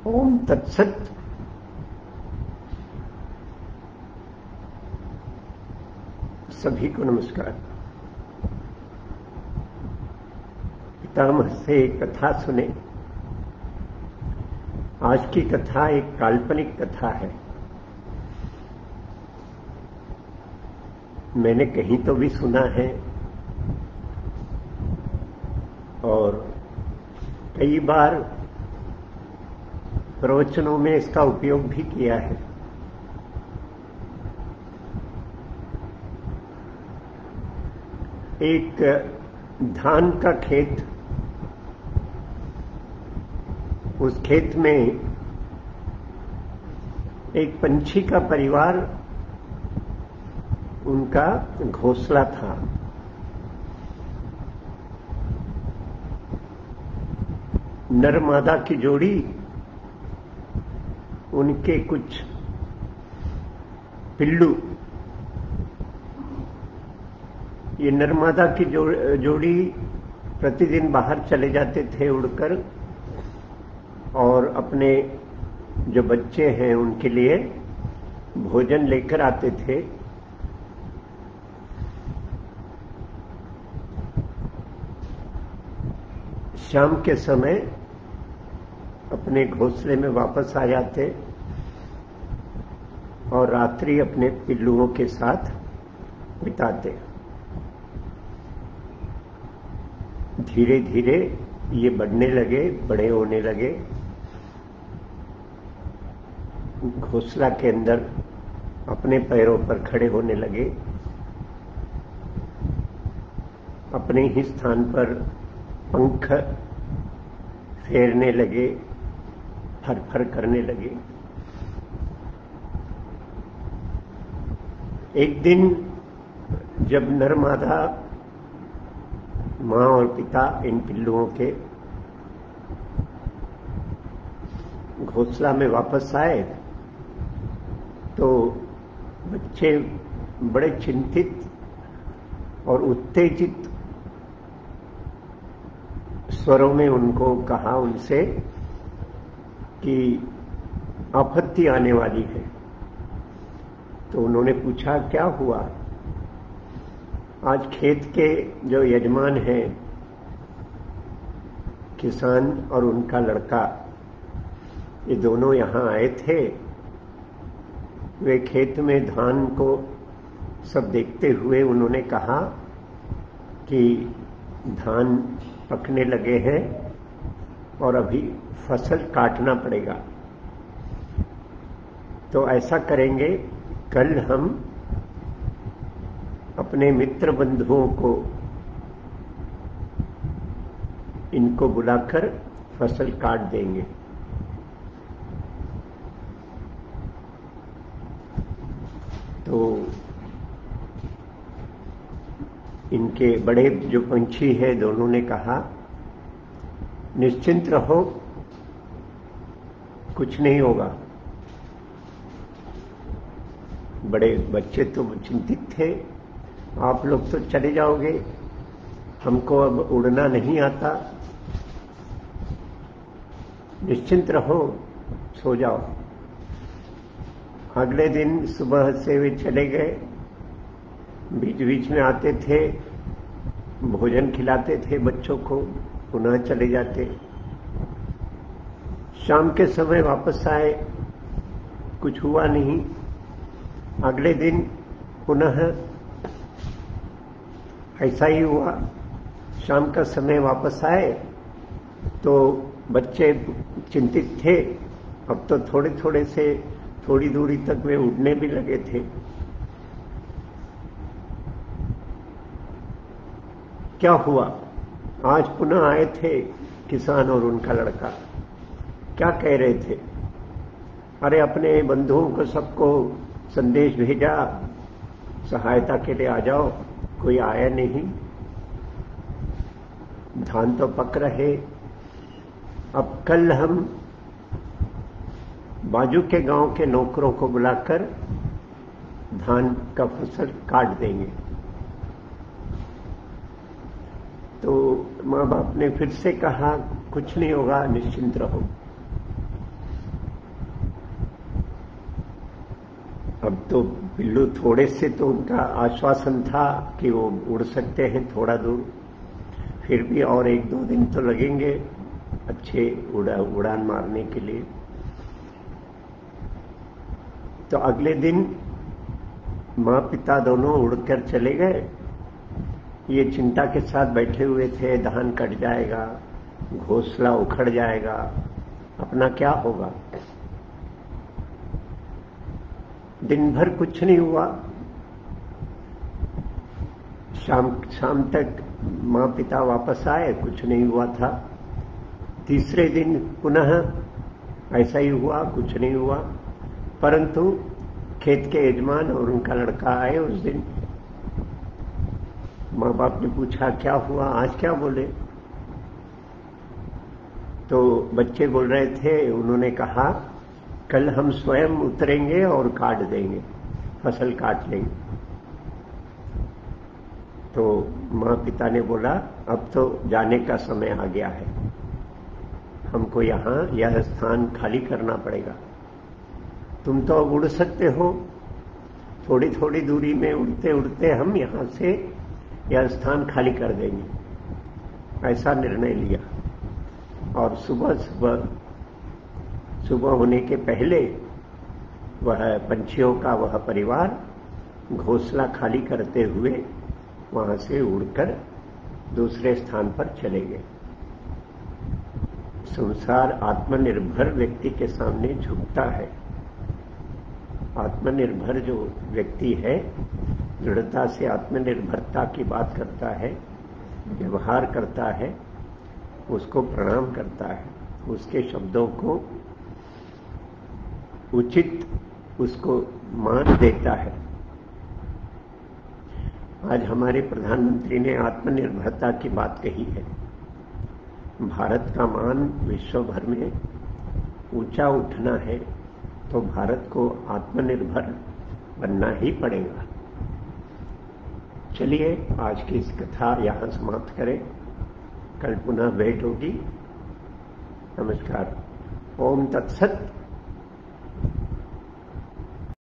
ओम तत्सत। सभी को नमस्कार। पितामह से एक कथा सुने। आज की कथा एक काल्पनिक कथा है। मैंने कहीं तो भी सुना है और कई बार प्रवचनों में इसका उपयोग भी किया है। एक धान का खेत, उस खेत में एक पंछी का परिवार, उनका घोंसला था। नर मादा की जोड़ी, उनके कुछ पिल्लू। ये नर मादा की जोड़ी प्रतिदिन बाहर चले जाते थे उड़कर और अपने जो बच्चे हैं उनके लिए भोजन लेकर आते थे। शाम के समय अपने घोंसले में वापस आ जाते और रात्रि अपने पिल्लुओं के साथ बिताते। धीरे धीरे ये बढ़ने लगे, बड़े होने लगे। घोंसला के अंदर अपने पैरों पर खड़े होने लगे, अपने ही स्थान पर पंख फेरने लगे, फर करने लगे। एक दिन जब नर मादा, मां और पिता इन पिल्लुओं के घोंसला में वापस आए तो बच्चे बड़े चिंतित और उत्तेजित स्वरों में उनको कहा उनसे कि आपत्ति आने वाली है। तो उन्होंने पूछा क्या हुआ। आज खेत के जो यजमान हैं, किसान और उनका लड़का, ये दोनों यहां आए थे। वे खेत में धान को सब देखते हुए उन्होंने कहा कि धान पकने लगे हैं और अभी फसल काटना पड़ेगा। तो ऐसा करेंगे, कल हम अपने मित्र बंधुओं को इनको बुलाकर फसल काट देंगे। तो इनके बड़े जो पंछी है दोनों ने कहा निश्चिंत रहो, कुछ नहीं होगा। बड़े बच्चे तो चिंतित थे, आप लोग तो चले जाओगे, हमको अब उड़ना नहीं आता, निश्चिंत रहो, सो जाओ। अगले दिन सुबह से वे चले गए, बीच बीच में आते थे, भोजन खिलाते थे बच्चों को, पुनः चले जाते। शाम के समय वापस आए, कुछ हुआ नहीं। अगले दिन पुनः ऐसा ही हुआ। शाम का समय वापस आए तो बच्चे चिंतित थे। अब तो थोड़े थोड़े से थोड़ी दूरी तक वे उड़ने भी लगे थे। क्या हुआ? आज पुनः आए थे किसान और उनका लड़का। क्या कह रहे थे? अरे अपने बंधुओं को सबको संदेश भेजा, सहायता के लिए आ जाओ, कोई आया नहीं। धान तो पक रहे। अब कल हम बाजू के गांव के नौकरों को बुलाकर धान का फसल काट देंगे। तो माँ बाप ने फिर से कहा कुछ नहीं होगा, निश्चिंत रहो। अब तो बिल्लू थोड़े से तो उनका आश्वासन था कि वो उड़ सकते हैं थोड़ा दूर, फिर भी और 1-2 दिन तो लगेंगे अच्छे उड़ान मारने के लिए। तो अगले दिन माँ पिता दोनों उड़कर चले गए। ये चिंता के साथ बैठे हुए थे, धान कट जाएगा, घोंसला उखड़ जाएगा, अपना क्या होगा। दिन भर कुछ नहीं हुआ। शाम तक माँ पिता वापस आए, कुछ नहीं हुआ था। तीसरे दिन पुनः ऐसा ही हुआ, कुछ नहीं हुआ। परंतु खेत के यजमान और उनका लड़का आए उस दिन। माँ बाप ने पूछा क्या हुआ, आज क्या बोले? तो बच्चे बोल रहे थे, उन्होंने कहा कल हम स्वयं उतरेंगे और काट देंगे, फसल काट लेंगे। तो माँ पिता ने बोला अब तो जाने का समय आ गया है, हमको यहां यह स्थान खाली करना पड़ेगा। तुम तो अब उड़ सकते हो, थोड़ी थोड़ी दूरी में उड़ते उड़ते हम यहां से यह स्थान खाली कर देंगे। ऐसा निर्णय लिया। और सुबह होने के पहले वह पंछियों का वह परिवार घोंसला खाली करते हुए वहां से उड़कर दूसरे स्थान पर चले गए। संसार आत्मनिर्भर व्यक्ति के सामने झुकता है। आत्मनिर्भर जो व्यक्ति है, दृढ़ता से आत्मनिर्भरता की बात करता है, व्यवहार करता है, उसको प्रणाम करता है, उसके शब्दों को उचित उसको मान देता है। आज हमारे प्रधानमंत्री ने आत्मनिर्भरता की बात कही है। भारत का मान विश्व भर में ऊंचा उठना है तो भारत को आत्मनिर्भर बनना ही पड़ेगा। चलिए आज की इस कथा यहां समाप्त करें, कल पुनः भेंट होगी। नमस्कार। ओम तत्सत।